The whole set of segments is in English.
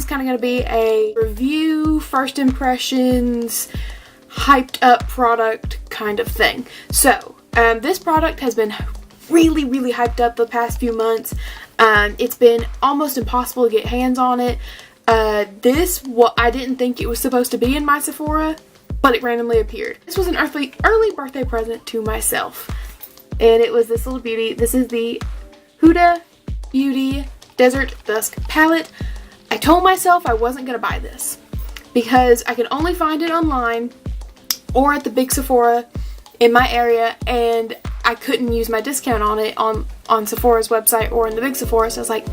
kind of going to be a review, first impressions, hyped up product kind of thing. So, this product has been really, really hyped up the past few months. It's been almost impossible to get hands on it. I didn't think it was supposed to be in my Sephora, but it randomly appeared. This was an early birthday present to myself, and it was this little beauty. This is the Huda Beauty Desert Dusk palette. I told myself I wasn't going to buy this because I could only find it online or at the big Sephora in my area, and I couldn't use my discount on it on Sephora's website or in the big Sephora. So I was like,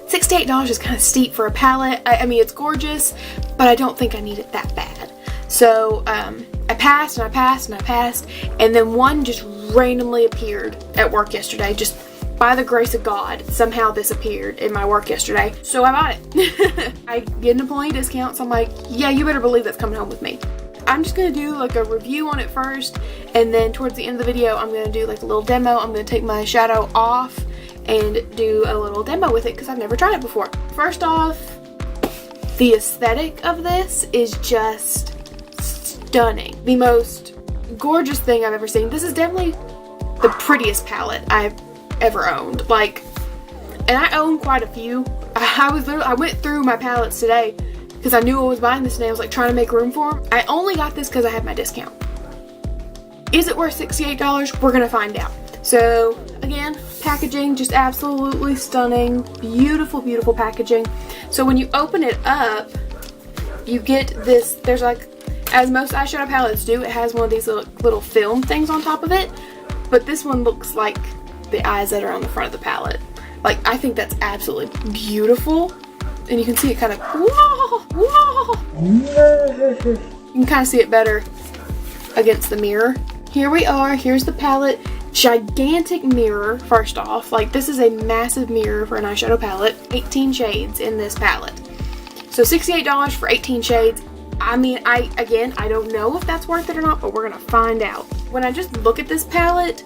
$68 is kind of steep for a palette. I mean, it's gorgeous, but I don't think I need it that bad. So I passed and I passed and I passed, and then one just randomly appeared at work yesterday. Just by the grace of God, somehow this appeared in my work yesterday. So I bought it. I get an employee discount, so I'm like, yeah, you better believe that's coming home with me. I'm just going to do like a review on it first, and then towards the end of the video I'm going to do like a little demo. I'm going to take my shadow off and do a little demo with it because I've never tried it before. First off, the aesthetic of this is just stunning. The most gorgeous thing I've ever seen. This is definitely the prettiest palette I've ever owned. Like, and I own quite a few. I went through my palettes today because I knew I was buying this today. I was like trying to make room for them. I only got this because I had my discount. Is it worth $68? We're gonna find out. So again, packaging just absolutely stunning. Beautiful, beautiful packaging. So when you open it up, you get this, there's like, as most eyeshadow palettes do, it has one of these little film things on top of it. But this one looks like the eyes that are on the front of the palette. Like, I think that's absolutely beautiful. And you can see it kind of, whoa, whoa. You can kind of see it better against the mirror. Here we are, here's the palette. Gigantic mirror, first off. Like, this is a massive mirror for an eyeshadow palette. 18 shades in this palette. So $68 for 18 shades. I mean, I don't know if that's worth it or not, but we're gonna find out. When I just look at this palette,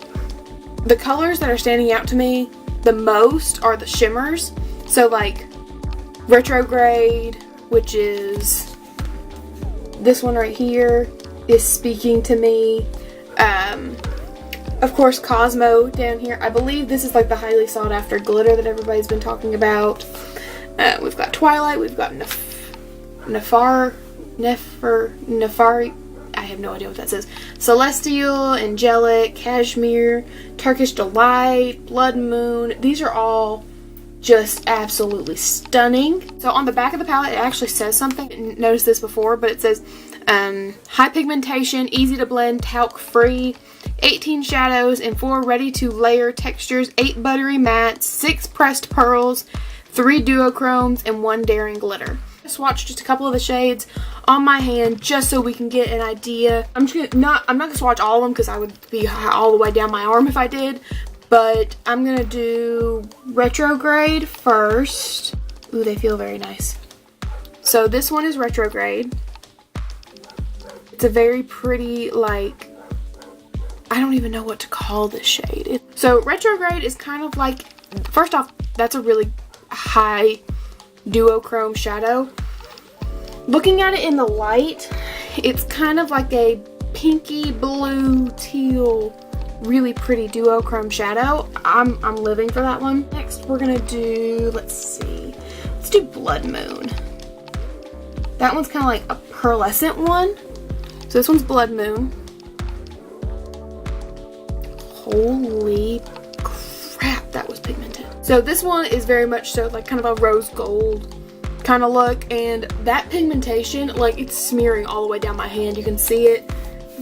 the colors that are standing out to me the most are the shimmers. So like Retrograde, which is this one right here, is speaking to me. Of course, Cosmo down here. I believe this is like the highly sought after glitter that everybody's been talking about. We've got Twilight, we've got Nefari, I have no idea what that says. Celestial, Angelic, Cashmere, Turkish Delight, Blood Moon. These are all just absolutely stunning. So on the back of the palette, it actually says something. I didn't notice this before, but it says high pigmentation, easy to blend, talc free, 18 shadows and 4 ready to layer textures, 8 buttery mattes, 6 pressed pearls, 3 duochromes, and 1 daring glitter. I swatched just a couple of the shades on my hand just so we can get an idea. I'm not gonna swatch all of them because I would be all the way down my arm if I did. But I'm gonna do Retrograde first. Ooh, they feel very nice. So this one is Retrograde. It's a very pretty, like, I don't even know what to call this shade. So Retrograde is kind of like, first off, that's a really high duochrome shadow. Looking at it in the light, it's kind of like a pinky blue teal, really pretty duochrome shadow. I'm living for that one. Next we're gonna do, let's do Blood Moon. That one's kind of like a pearlescent one. So this one's Blood Moon. Holy crap, that was pigmented. So this one is very much so like kind of a rose gold kind of look, and that pigmentation, like, it's smearing all the way down my hand. You can see it.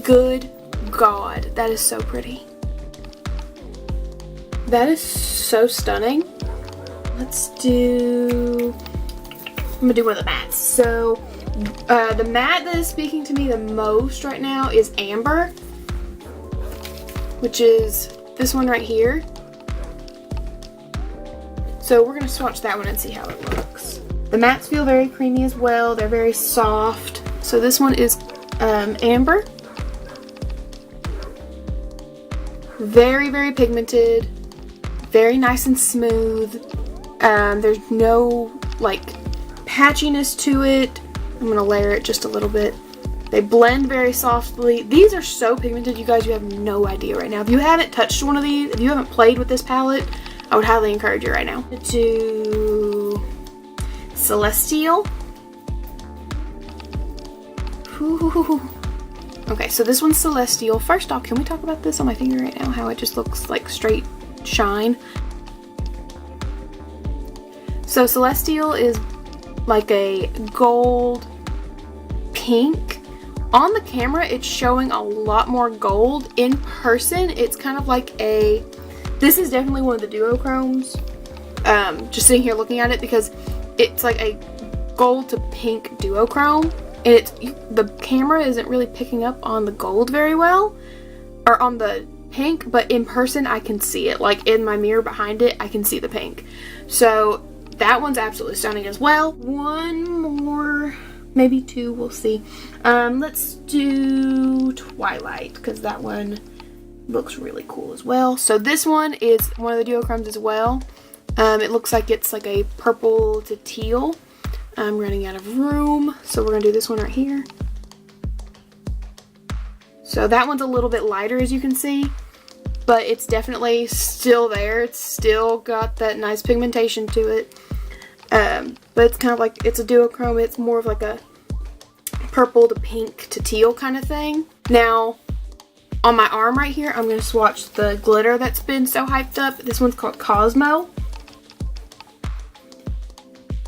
Good God, that is so pretty. That is so stunning. Let's do, I'm gonna do one of the mattes. So the matte that is speaking to me the most right now is Amber, which is this one right here. So we're gonna swatch that one and see how it looks. The mattes feel very creamy as well. They're very soft. So this one is Amber. Very, very pigmented. Very nice and smooth. There's no, like, patchiness to it. I'm going to layer it just a little bit. They blend very softly. These are so pigmented, you guys, you have no idea right now. If you haven't touched one of these, if you haven't played with this palette, I would highly encourage you right now. To Celestial. Ooh. Okay, so this one's Celestial. First off, can we talk about this on my finger right now? How it just looks like straight shine. So Celestial is like a gold pink. On the camera, it's showing a lot more gold. In person, it's kind of like a... This is definitely one of the duochromes. Just sitting here looking at it, because it's like a gold to pink duochrome. And it's... The camera isn't really picking up on the gold very well. Or on the pink, but in person, I can see it. Like, in my mirror behind it, I can see the pink. So, that one's absolutely stunning as well. One more... Maybe two, we'll see. Let's do Twilight, because that one looks really cool as well. So this one is one of the duochromes as well. It looks like it's like a purple to teal. I'm running out of room, so we're going to do this one right here. So that one's a little bit lighter, as you can see, but it's definitely still there. It's still got that nice pigmentation to it. But it's kind of like, it's a duochrome. It's more of like a purple to pink to teal kind of thing. Now, on my arm right here, I'm going to swatch the glitter that's been so hyped up. This one's called Cosmo.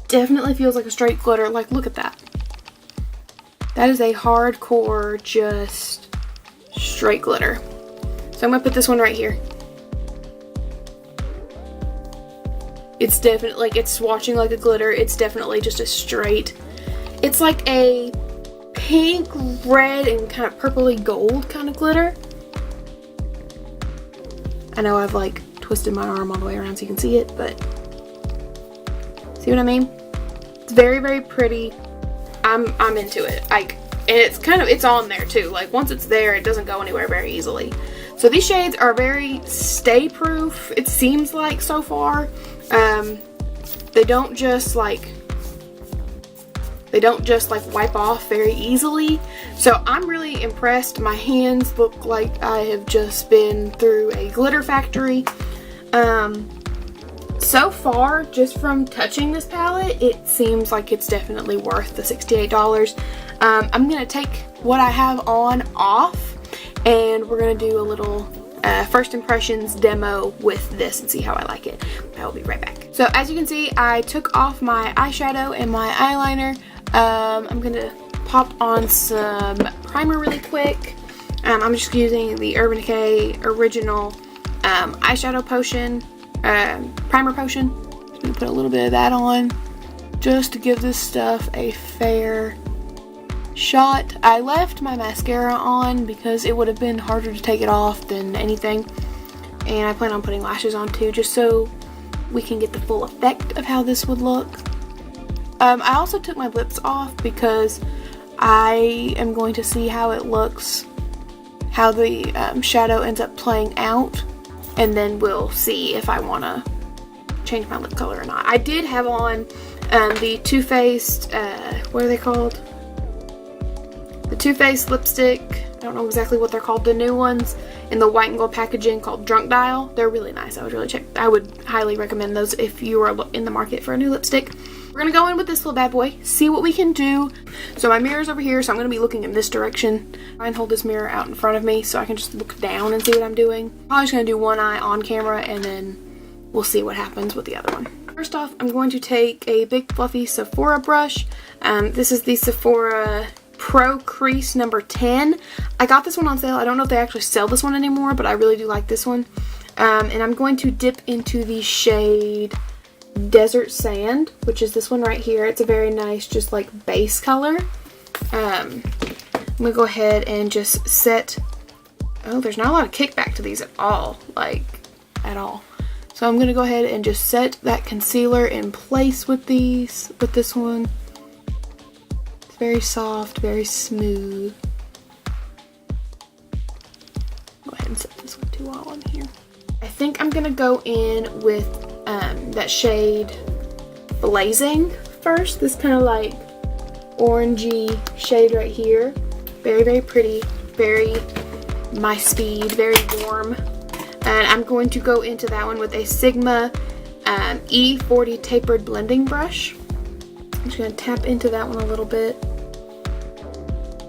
Definitely feels like a straight glitter. Like, look at that. That is a hardcore, just straight glitter. So I'm going to put this one right here. It's definitely, like, it's swatching like a glitter. It's definitely just a straight. It's like a pink, red, and kind of purpley gold kind of glitter. I know I've, like, twisted my arm all the way around so you can see it, but see what I mean? It's very, very pretty. I'm into it. Like, and it's kind of, it's on there too. Like, once it's there, it doesn't go anywhere very easily. So these shades are very stay proof, it seems like so far. They don't just like wipe off very easily. So I'm really impressed. My hands look like I have just been through a glitter factory. So far, just from touching this palette, it seems like it's definitely worth the $68. I'm gonna take what I have on off, and we're gonna do a little first impressions demo with this and see how I like it. I will be right back. So as you can see, I took off my eyeshadow and my eyeliner. I'm gonna pop on some primer really quick. I'm just using the Urban Decay Original eyeshadow potion, primer potion. I'm gonna put a little bit of that on just to give this stuff a fair shot. I left my mascara on because it would have been harder to take it off than anything, and I plan on putting lashes on too, just so we can get the full effect of how this would look. I also took my lips off because I am going to see how it looks, how the shadow ends up playing out, and then we'll see if I want to change my lip color or not. I did have on the Too Faced, what are they called? The Too Faced lipstick. I don't know exactly what they're called. The new ones in the white and gold packaging called Drunk Dial. They're really nice. I would highly recommend those if you are in the market for a new lipstick. We're going to go in with this little bad boy, see what we can do. So my mirror's over here, so I'm going to be looking in this direction. Try and hold this mirror out in front of me so I can just look down and see what I'm doing. Probably just going to do one eye on camera, and then we'll see what happens with the other one. First off, I'm going to take a big fluffy Sephora brush. This is the Sephora Pro Crease number 10. I got this one on sale. I don't know if they actually sell this one anymore, but I really do like this one. And I'm going to dip into the shade Desert Sand, which is this one right here. It's a very nice, just like base color. I'm gonna go ahead and just set, oh, there's not a lot of kickback to these at all, like at all. So I'm gonna go ahead and just set that concealer in place with this one. It's very soft, very smooth. Go ahead and set this one too while I'm here. I think I'm gonna go in with that shade Blazing first. This kind of like orangey shade right here. Very, very pretty. Very my speed. Very warm. And I'm going to go into that one with a Sigma E40 tapered blending brush. I'm just going to tap into that one a little bit.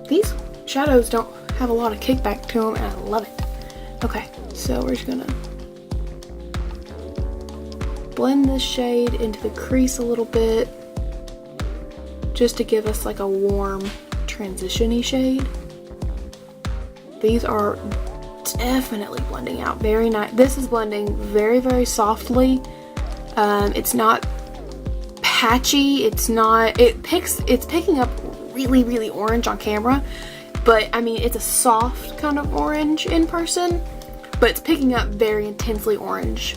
These shadows don't have a lot of kickback to them, and I love it. Okay, so we're just going to blend this shade into the crease a little bit, just to give us like a warm transition-y shade. These are definitely blending out very nice. This is blending very, very softly. It's not patchy. It's picking up really, really orange on camera, but I mean, it's a soft kind of orange in person, but it's picking up very intensely orange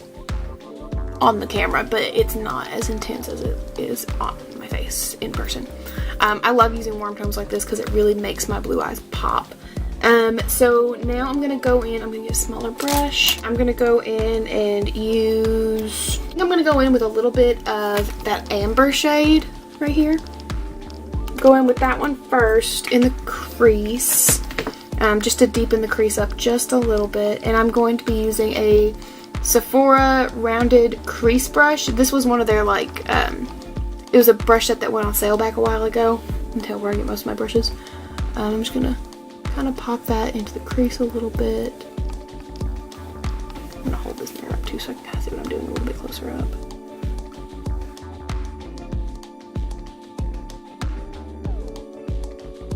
on the camera, but it's not as intense as it is on my face in person. I love using warm tones like this because it really makes my blue eyes pop. So now I'm gonna go in, I'm gonna get a smaller brush. I'm gonna go in and I'm gonna go in with a little bit of that amber shade right here. Go in with that one first in the crease, just to deepen the crease up just a little bit. And I'm going to be using a Sephora rounded crease brush. This was one of their like, it was a brush set that went on sale back a while ago. You can tell where I get most of my brushes. I'm just gonna kind of pop that into the crease a little bit. I'm gonna hold this mirror up too so I can kind of see what I'm doing a little bit closer up.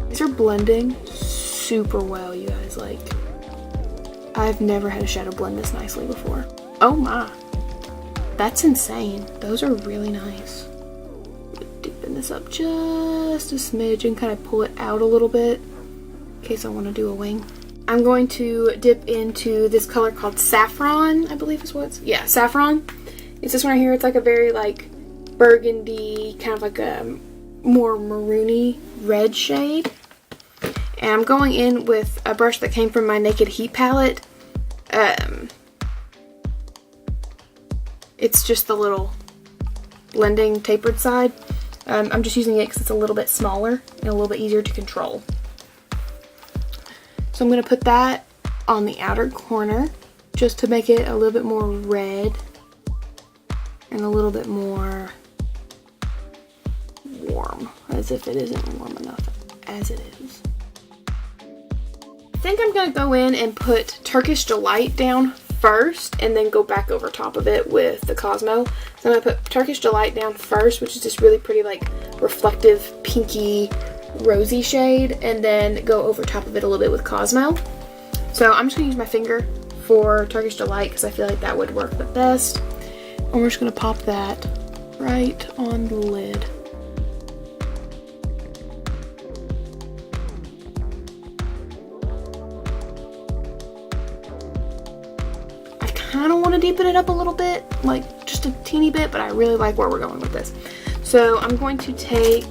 These are blending super well, you guys. Like, I've never had a shadow blend this nicely before. Oh my, that's insane. Those are really nice. Deepen this up just a smidge and kind of pull it out a little bit in case I want to do a wing. I'm going to dip into this color called Saffron, I believe is what's, yeah, Saffron. It's this one right here. It's like a very like burgundy, kind of like a more maroony red shade. And I'm going in with a brush that came from my Naked Heat palette. It's just the little blending tapered side. I'm just using it because it's a little bit smaller and a little bit easier to control. So I'm going to put that on the outer corner just to make it a little bit more red and a little bit more warm, as if it isn't warm enough as it is. I think I'm going to go in and put Turkish Delight down first and then go back over top of it with the Cosmo. So I'm going to put Turkish Delight down first, which is this really pretty like reflective pinky rosy shade, and then go over top of it a little bit with Cosmo. So I'm just going to use my finger for Turkish Delight because I feel like that would work the best. And we're just going to pop that right on the lid. I kind of want to deepen it up a little bit, like just a teeny bit, but I really like where we're going with this. So I'm going to take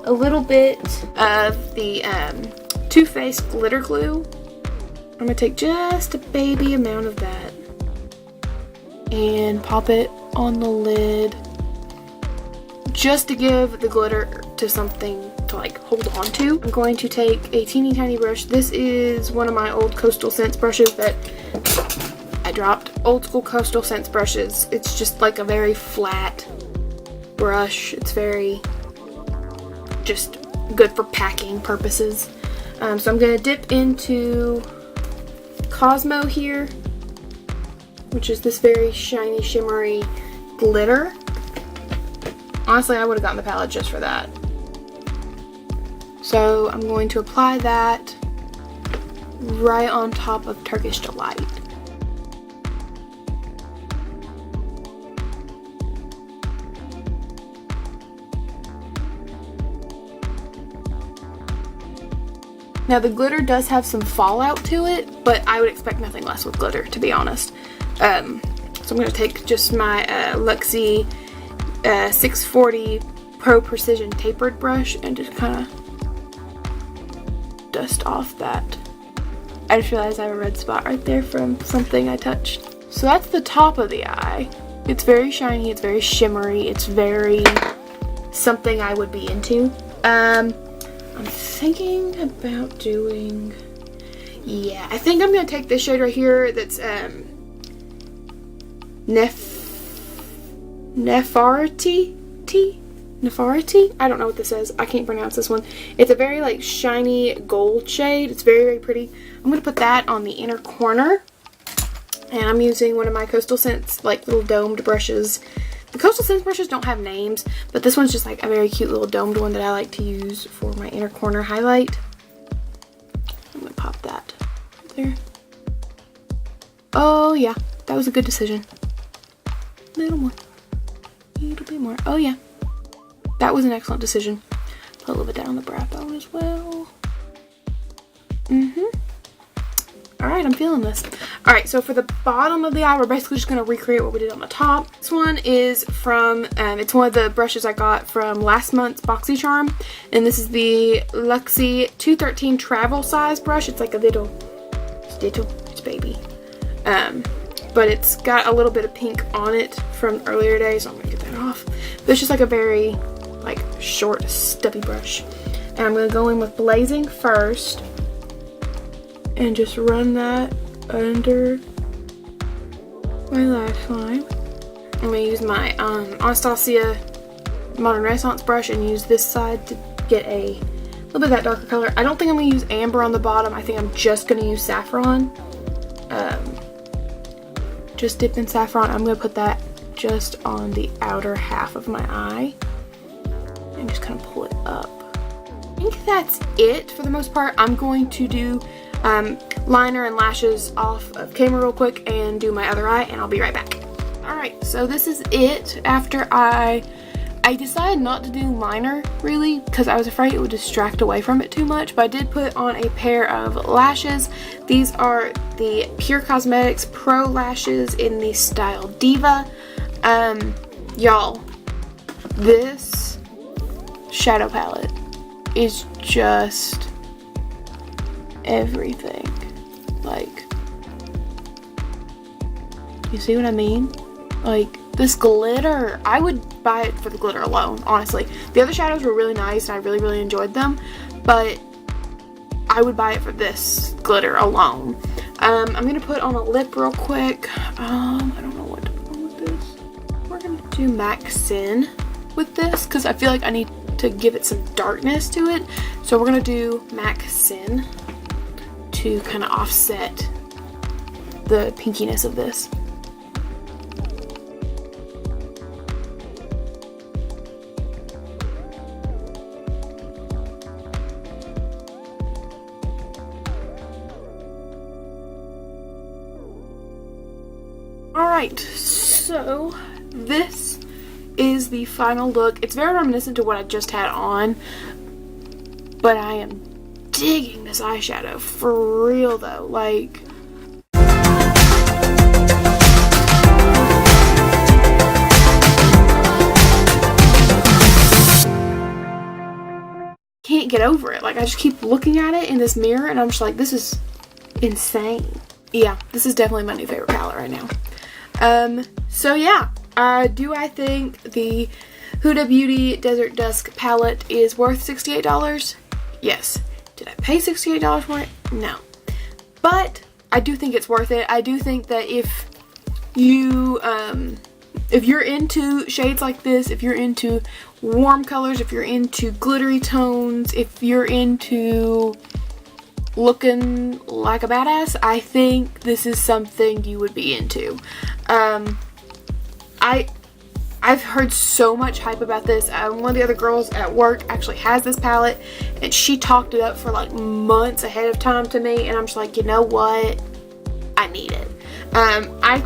a little bit of the Too Faced glitter glue. I'm going to take just a baby amount of that and pop it on the lid just to give the glitter to something to like hold on to. I'm going to take a teeny tiny brush. This is one of my old Coastal Scents brushes that I dropped. Old school Coastal Scents brushes. It's just like a very flat brush. It's very just good for packing purposes. So I'm going to dip into Cosmo here, which is this very shiny, shimmery glitter. Honestly, I would have gotten the palette just for that. So I'm going to apply that right on top of Turkish Delight. Now the glitter does have some fallout to it, but I would expect nothing less with glitter, to be honest. So I'm going to take just my Luxie 640 Pro Precision tapered brush and just kind of dust off that. I just realized I have a red spot right there from something I touched. So that's the top of the eye. It's very shiny, it's very shimmery, it's very something I would be into. I'm thinking about doing, yeah, I think I'm going to take this shade right here that's Nefarity? I don't know what this is. I can't pronounce this one. It's a very like shiny gold shade. It's very, very pretty. I'm going to put that on the inner corner. And I'm using one of my Coastal Scents like little domed brushes. The Coastal Scents brushes don't have names, but this one's just like a very cute little domed one that I like to use for my inner corner highlight. I'm going to pop that there. Oh yeah, that was a good decision. A little more. A little bit more. Oh yeah. That was an excellent decision. Put a little bit down on the brow bone as well. Alright, I'm feeling this. Alright, so for the bottom of the eye, we're basically just going to recreate what we did on the top. This one is from, it's one of the brushes I got from last month's BoxyCharm. And this is the Luxie 213 travel size brush. It's like a little, it's baby. But it's got a little bit of pink on it from earlier days, so I'm going to get that off. But it's just like a very like short stubby brush. And I'm going to go in with Blazing first and just run that under my lash line. I'm going to use my Anastasia Modern Renaissance brush and use this side to get a little bit of that darker color. I don't think I'm going to use amber on the bottom. I think I'm just going to use saffron. Just dip in saffron. I'm going to put that just on the outer half of my eye and just kind of pull it up. I think that's it for the most part. I'm going to do liner and lashes off of camera real quick and do my other eye, and I'll be right back. Alright, so this is it after I decided not to do liner really because I was afraid it would distract away from it too much, but I did put on a pair of lashes. These are the Pure Cosmetics Pro Lashes in the style Diva. Y'all, this shadow palette is just everything. Like, you see what I mean? Like, this glitter, I would buy it for the glitter alone, honestly. The other shadows were really nice and I really, really enjoyed them, but I would buy it for this glitter alone. I'm going to put on a lip real quick. I don't know what to put on with this. We're going to do MAC Sin with this because I feel like I need to give it some darkness to it. So we're going to do MAC Sin to kind of offset the pinkiness of this. Alright, so this is the final look. It's very reminiscent to what I just had on, but I am digging this eyeshadow for real though. Like, can't get over it. Like, I just keep looking at it in this mirror and I'm just like, this is insane. Yeah, this is definitely my new favorite palette right now. So yeah, do I think the Huda Beauty Desert Dusk palette is worth $68? Yes. Did I pay $68 for it? No. But I do think it's worth it. I do think that if you're into shades like this, if you're into warm colors, if you're into glittery tones, if you're into looking like a badass, I think this is something you would be into. I've heard so much hype about this. One of the other girls at work actually has this palette and she talked it up for like months ahead of time to me, and I'm just like, you know what? I need it. I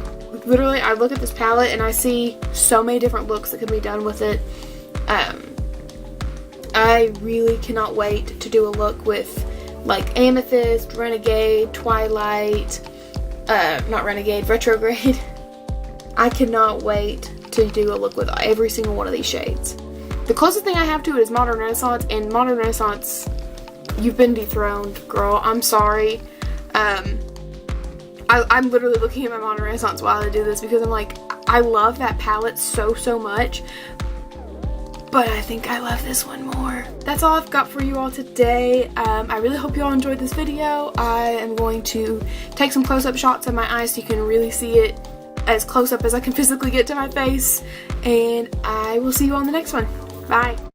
look at this palette and I see so many different looks that can be done with it. I really cannot wait to do a look with like Amethyst, Renegade, Twilight, not Renegade, Retrograde. I cannot wait to do a look with every single one of these shades. The closest thing I have to it is Modern Renaissance, and Modern Renaissance, you've been dethroned, girl. I'm sorry. I'm literally looking at my Modern Renaissance while I do this because I'm like, I love that palette so much, but I think I love this one more. That's all I've got for you all today. I really hope you all enjoyed this video. I am going to take some close-up shots of my eyes so you can really see it as close up as I can physically get to my face, and I will see you on the next one. Bye.